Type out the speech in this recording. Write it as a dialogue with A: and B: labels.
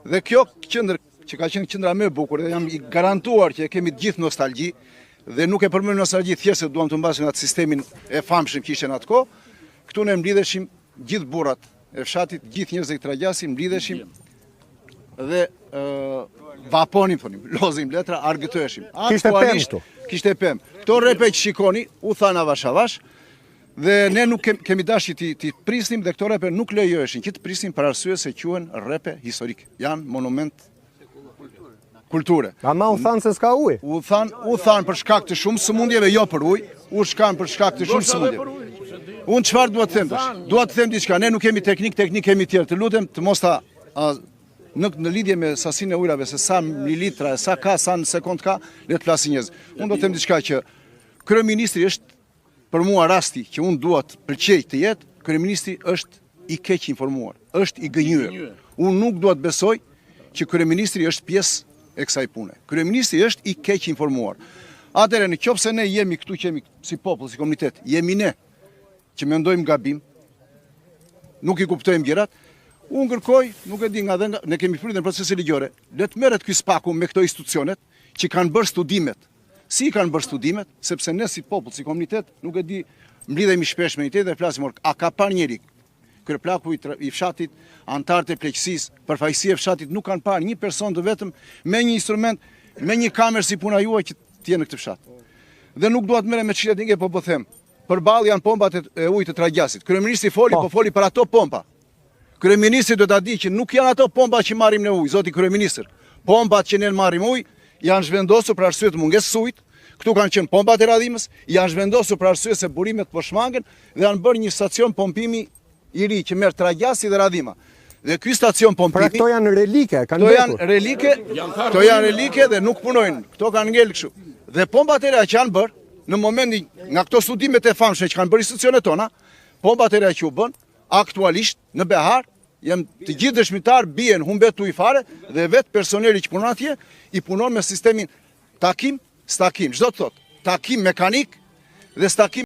A: Dhe kjo qendër që ka qenë qendra më e bukur dhe jam i garantuar që e kemi të gjithë nostalgji dhe nuk e përmend nostalgji thjesht se duam të mbasim atë sistemin e famshëm që ishte në atë kohë. Këtu ne mblidheshim gjithë burrat e fshatit, gjithë njerëzit që tragjasin, mblidheshim dhe vaponim, thonim, lozim letra, argëtoheshim.
B: Kishte pemë këtu.
A: Kishte pemë. Këto repe që shikoni, u than avash avash, dhe ne nuk kemi dashur ti prisnim dhe këto repe nuk lejoheshin që të prisnim për arsye se quhen repe historike. Janë monument kulture.
B: Ama u thanë se s'ka ujë.
A: U than për shkak të shumë sëmundjeve, jo për ujë, u shkan për shkak të shumë sëmundjeve. Unë çfarë dua të them tash? Dua të them diçka, ne nuk kemi teknik kemi tjerë. Të lutem të mos ta në lidhje me sasinë e ujrave, se sa mililitra, sa ka, sa në sekond ka, le të flasin njerëz. Unë do të them diçka që kryeministri është për mua rasti që unë dua të pëlqej të jetë, kryeministri është i keq informuar, është i gënjur. Unë nuk dua të besoj që kryeministri është pjesë e kësaj pune. Kryeministri është i keq informuar. Atëherë nëse ne jemi këtu që jemi si popull, si komunitet, jemi ne që mendojmë gabim, nuk i kuptojmë gjërat, unë kërkoj, nuk e di nga dhe ne kemi fryrë në procese ligjore, le të merret ky spaku me këto institucionet që kanë bërë studimet. Si kanë bërë studimet, sepse ne si popull, si komunitet, nuk e di, mblidhemi shpesh me një tjetër dhe flasim, a ka parë njëri kryeplaku i fshatit, antarët e pleqësisë, përfaqësia e fshatit nuk kanë parë një person të vetëm me një instrument, me një kamerë si puna juaj që të jenë në këtë fshat. Dhe nuk dua të merrem me çështje, po them. Përballë janë pompat e ujit të Tragjasit. Kryeministri foli për ato pompa. Kryeministri do ta di që nuk janë ato pompa që marrim në ujë, zoti kryeministër. Pompat që ne marrim ujë janë zhvendosur për arsye të mungesës së ujit. Këtu kanë qenë pompat e radhimës, janë zhvendosur për arsye se burimet po shmangen dhe janë bërë një stacion pompimi i ri që merr Tragjasi dhe Radhima. Dhe ky stacion pompimi,
B: këto janë relike,
A: këto janë relike dhe nuk punojnë. Këto kanë ngel kështu. Dhe pompat e reja që janë bërë në momentin nga këto studimet e famshme që kanë bërë institucionet tona, pompat e reja që u bën aktualisht në Behar, të gjithë dëshmitar bien humbet ujë fare dhe vetë personeli që punon atje i punon me sistemin takim, stakim, çdo të thotë, takim mekanik dhe stakim